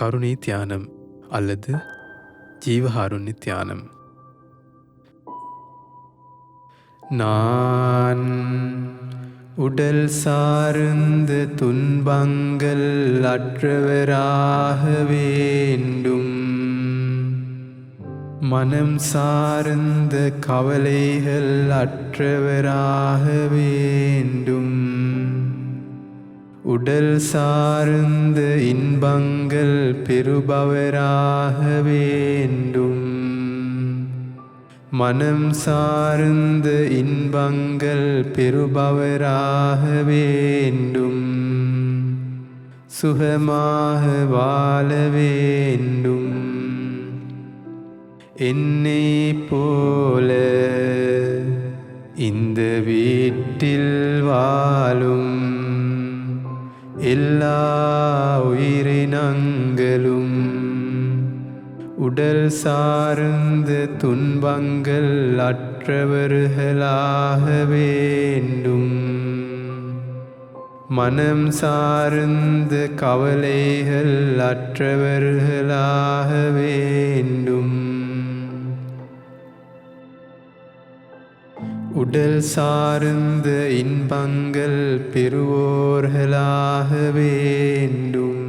கருணை தியானம் அல்லது ஜீவகாருண்ய தியானம். நான் உடல் சார்ந்த துன்பங்கள் அற்றவராக வேண்டும். மனம் சார்ந்த கவலைகள் அற்றவராக வேண்டும். உடல் சார்ந்த இன்பங்கள் பெறுபவராக வேண்டும். மனம் சார்ந்த இன்பங்கள் பெறுபவராக வேண்டும். சுகமாக வாழ வேண்டும். என்னை போல இந்த வீட்டில் வாழும் எல்லா உயிரினங்களும் உடல் சார்ந்த துன்பங்கள் அற்றவர்களாக வேண்டும். மனம் சார்ந்த கவலைகள் அற்றவர்களாக வேண்டும். உடல் சார்ந்த இன்பங்கள் பெறுவோர்களாக வேண்டும்.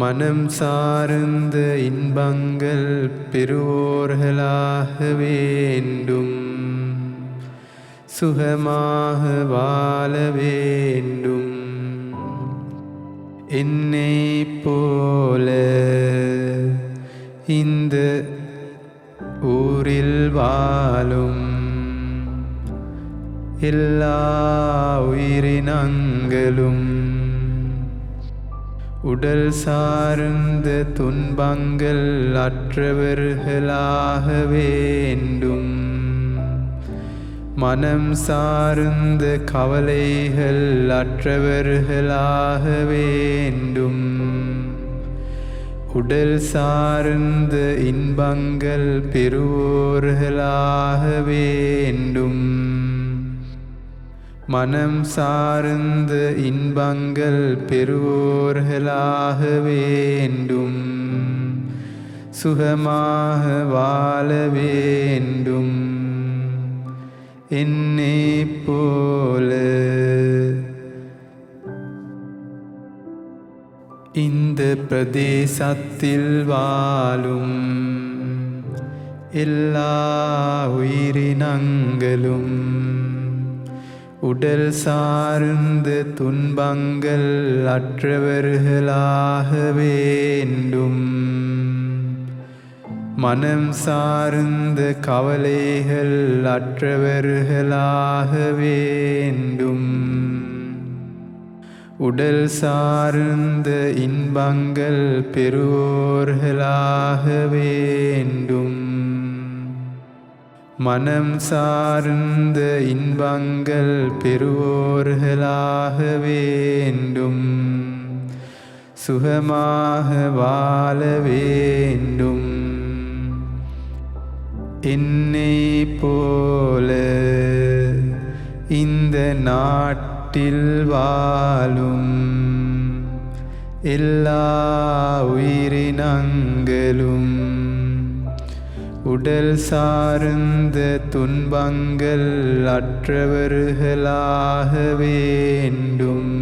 மனம் சார்ந்த இன்பங்கள் பெறுவோர்களாக வேண்டும். சுகமாக வாழ வேண்டும். என்னை போல இந்த ஊரில் வாழும் எல்லா உயிரினங்களும் உடல் சார்ந்த துன்பங்கள் அற்றவர்களாக வேண்டும். மனம் சார்ந்த கவலைகள் அற்றவர்களாக வேண்டும். உடல் சார்ந்த இன்பங்கள் பெறுவோர்களாக வேண்டும். மனம் சார்ந்த இன்பங்கள் பெறுவோர்களாக வேண்டும். சுகமாக வாழ வேண்டும். என்னை போல இந்த பிரதேசத்தில் வாழும் எல்லா உயிரினங்களும் உடல் சார்ந்த துன்பங்கள் அற்றவர்களாக வேண்டும். மனம் சார்ந்த கவலைகள் அற்றவர்களாக வேண்டும். உடல் சார்ந்த இன்பங்கள் பெறுவோர்களாக வேண்டும். மனம் சார்ந்த இன்பங்கள் பெறுவோர்களாக வேண்டும். சுகமாக வாழ வேண்டும். என்னை போல இந்த நாட்டில் வாழும் எல்லா உயிரினங்களும் உடல் சார்ந்த துன்பங்கள் அற்றவர்களாக வேண்டும்.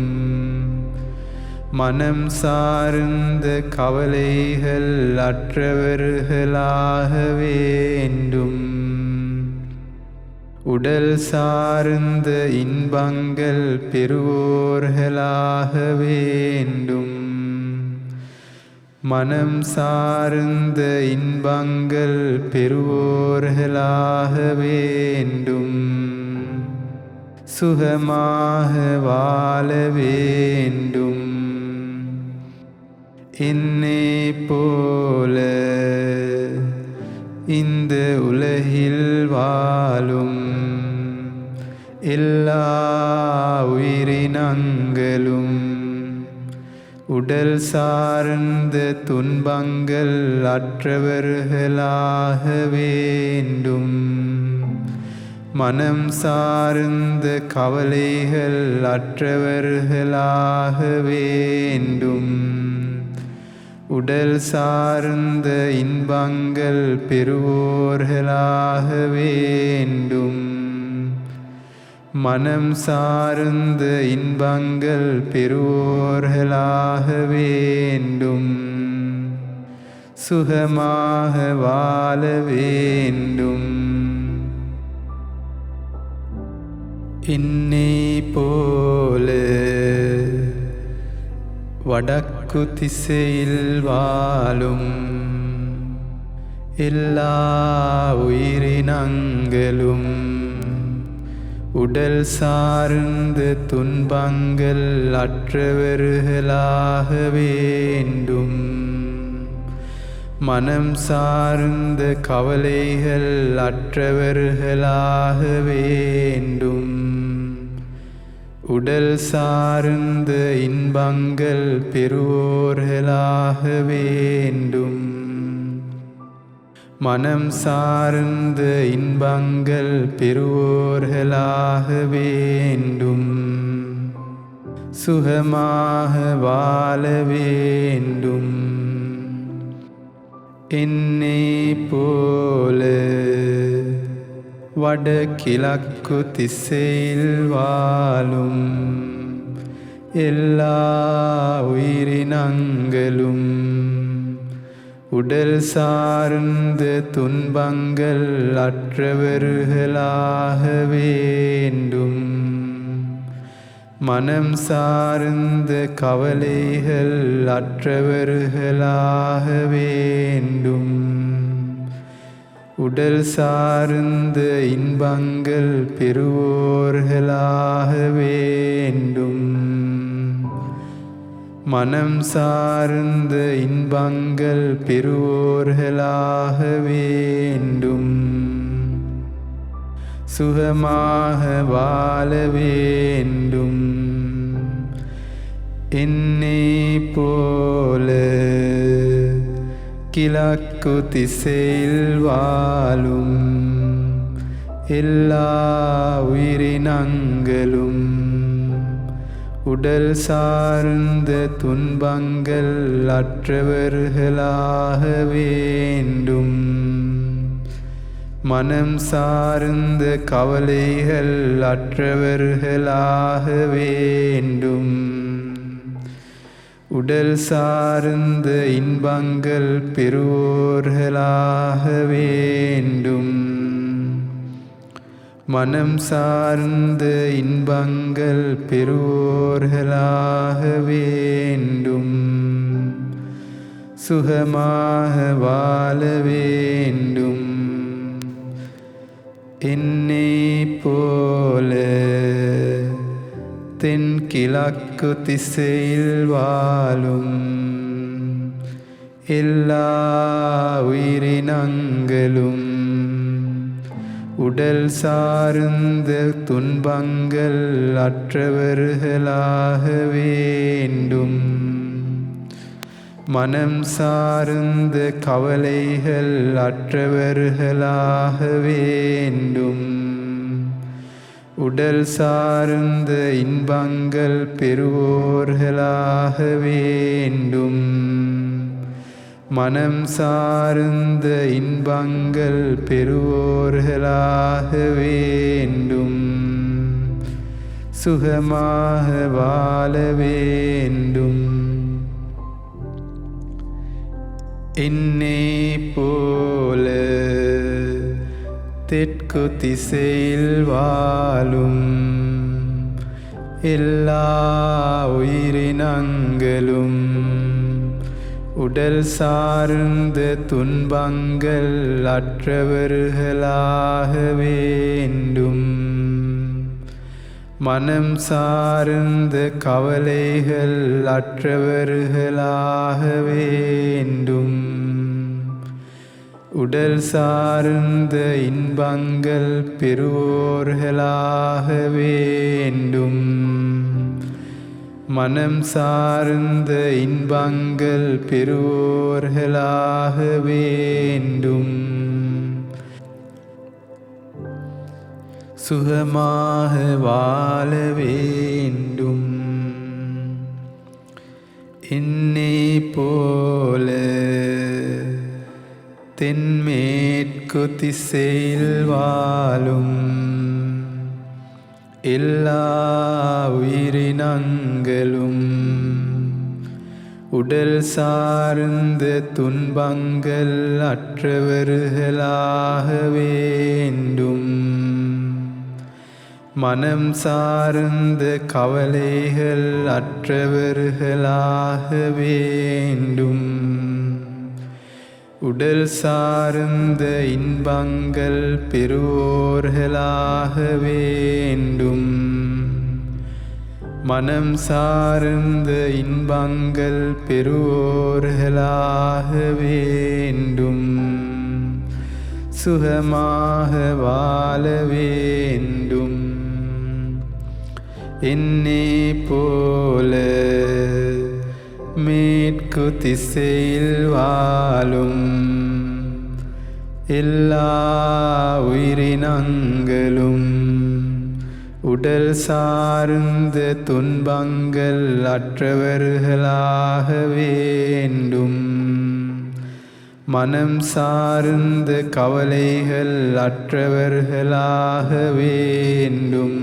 மனம் சார்ந்த கவலைகள் அற்றவர்களாக வேண்டும். உடல் சார்ந்த இன்பங்கள் பெறுவோர்களாக வேண்டும். மனம் சார்ந்த இன்பங்கள் பெறுவோர்களாக வேண்டும். சுகமாக வாழ வேண்டும். என்னை போல இந்த உலகில் வாழும் எல்லா உயிரினங்களும் உடல் சார்ந்த துன்பங்கள் அற்றவர்களாக வேண்டும். மனம் சார்ந்த கவலைகள் அற்றவர்களாக வேண்டும். உடல் சார்ந்த இன்பங்கள் பெறுவோர்களாக வேண்டும். மனம் சார்ந்த இன்பங்கள் பெறுவோர்களாக வேண்டும். சுகமாக வாழ வேண்டும். என்னை போல வடக்கு திசையில் வாழும் எல்லா உயிரினங்களும் உடல் சார்ந்த துன்பங்கள் அற்றவர்களாக வேண்டும். மனம் சார்ந்த கவலைகள் அற்றவர்களாக வேண்டும். உடல் சார்ந்த இன்பங்கள் பெறுவோர்களாக வேண்டும். மனம் சார்ந்த இன்பங்கள் பெறுவோர்களாக வேண்டும். சுகமாக வாழ வேண்டும். என்னை போல வடகிழக்கு திசையில் வாழும் எல்லா உயிரினங்களும் உடல் சார்ந்த துன்பங்கள் அற்றவர்களாக வேண்டும். மனம் சார்ந்த கவலைகள் அற்றவர்களாக வேண்டும். உடல் சார்ந்த இன்பங்கள் பெறுவோர்களாக வேண்டும். மனம் சார்ந்த இன்பங்கள் பெறுவோர்களாக வேண்டும். சுகமாக வாழ வேண்டும். என்னை போல கிழக்கு திசையில் வாழும் எல்லா உயிரினங்களும் உடல் சார்ந்த துன்பங்கள் அற்றவர்களாக வேண்டும். மனம் சார்ந்த கவலைகள் அற்றவர்களாக வேண்டும். உடல் சார்ந்த இன்பங்கள் பெறுவோர்களாக வேண்டும். மனம் சார்ந்த இன்பங்கள் பெறுவோர்களாக வேண்டும். சுகமாக வாழ வேண்டும். என்னை போல தென்கிழக்கு திசையில் வாழும் எல்லா உயிரினங்களும் உடல் சார்ந்த துன்பங்கள் அற்றவர்களாக வேண்டும். மனம் சார்ந்த கவலைகள் அற்றவர்களாக வேண்டும். உடல் சார்ந்த இன்பங்கள் பெறுவோர்களாக வேண்டும். மனம் சார்ந்த இன்பங்கள் பெறுவோர்களாக வேண்டும். சுகமாக வாழ வேண்டும். என்னை போல தெற்கு திசையில் வாழும் எல்லா உயிரினங்களும் உடல் சார்ந்த துன்பங்கள் அற்றவர்களாக வேண்டும். மனம் சார்ந்த கவலைகள் அற்றவர்களாக வேண்டும். உடல் சார்ந்த இன்பங்கள் பெறுவோர்களாக வேண்டும். மனம் சார்ந்த இன்பங்கள் பெறுவோர்களாக வேண்டும். சுகமாக வாழ வேண்டும். என்னை போல தென்மேற்கு திசையில் வாழும் எல்லா உயிரினங்களும் உடல் சார்ந்த துன்பங்கள் அற்றவர்களாக வேண்டும். மனம் சார்ந்த கவலைகள் அற்றவர்களாக வேண்டும். உடல் சார்ந்த இன்பங்கள் பெறுவோர்களாக வேண்டும். மனம் சார்ந்த இன்பங்கள் பெறுவோர்களாக வேண்டும். சுகமாக வாழ வேண்டும். என்னை போல மேற்கு திசையில் வாழும் எல்லா உயிரினங்களும் உடல் சார்ந்த துன்பங்கள் அற்றவர்களாக வேண்டும். மனம் சார்ந்த கவலைகள் அற்றவர்களாக வேண்டும்.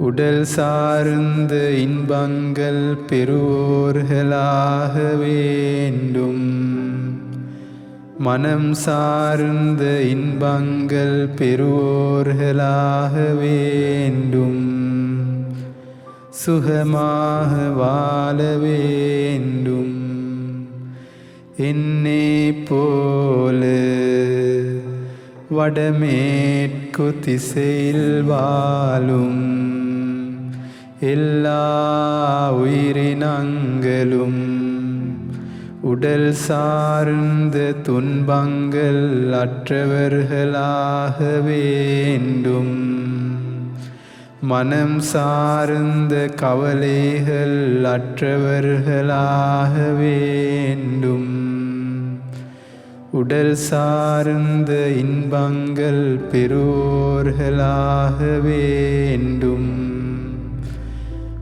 உடல் சார்ந்த இன்பங்கள் பெறுவோர்களாக வேண்டும். மனம் சார்ந்த இன்பங்கள் பெறுவோர்களாக வேண்டும். சுகமாக வாழ வேண்டும். என்னை போல வடமேற்கு திசையில் வாழும் எல்லா உயிரினங்களும் உடல் சார்ந்த துன்பங்கள் அற்றவர்களாக வேண்டும். மனம் சார்ந்த கவலைகள் அற்றவர்களாக வேண்டும். உடல் சார்ந்த இன்பங்கள் பெறுவோர்களாக வேண்டும்.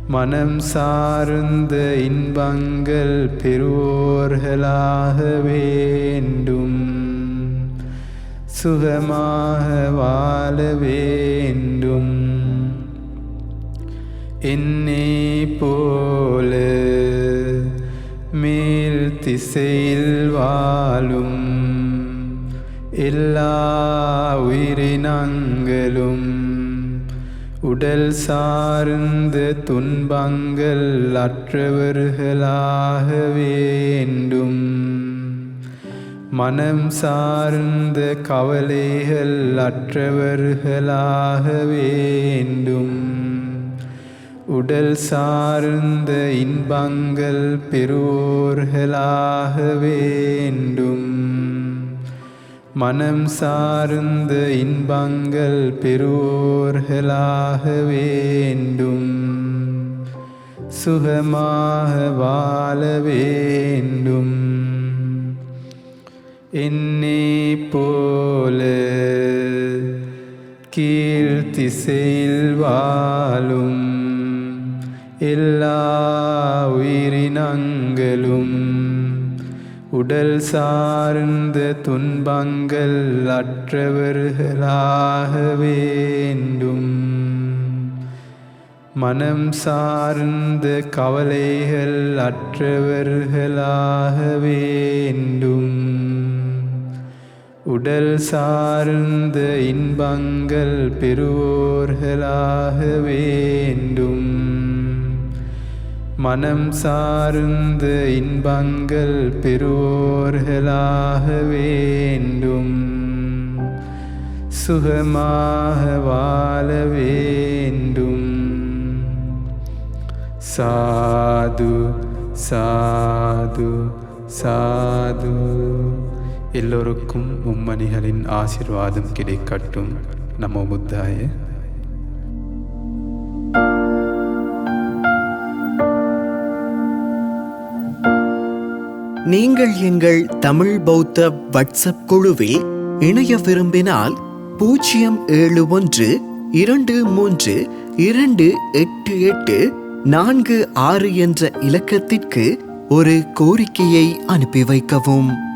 மனம் சார்ந்த இன்பங்கள் பெறுவோர்களாக வேண்டும். சுகமாக வாழ வேண்டும். என்னை போல மேல் திசையில் வாழும் எல்லா உயிரினங்களும் உடல் சார்ந்த துன்பங்கள் அற்றவர்களாக வேண்டும். மனம் சார்ந்த கவலைகள் அற்றவர்களாக வேண்டும். உடல் சார்ந்த இன்பங்கள் பெறுவோர்களாக வேண்டும். மனம் சார்ந்த இன்பங்கள் பெறுவோர்களாக வேண்டும். சுகமாக வாழ வேண்டும். என்னை போல கீழ் திசையில் வாழும் எல்லா உயிரினங்களும் உடல் சார்ந்த துன்பங்கள் அற்றவர்களாக வேண்டும். மனம் சார்ந்த கவலைகள் அற்றவர்களாக வேண்டும். உடல் சார்ந்த இன்பங்கள் பெறுவோர்களாக வேண்டும். மனம் சார்ந்த இன்பங்கள் பெறுவோர்களாக வேண்டும். சுகமாக வாழ வேண்டும். சாது சாது சாது. எல்லோருக்கும் மும்மணிகளின் ஆசீர்வாதம் கிடைக்கட்டும். நமோ புத்தாய. நீங்கள் எங்கள் தமிழ் பௌத்த வாட்ஸ்அப் குழுவில் இணைய விரும்பினால் 07123288466 என்ற இலக்கத்திற்கு ஒரு கோரிக்கையை அனுப்பி வைக்கவும்.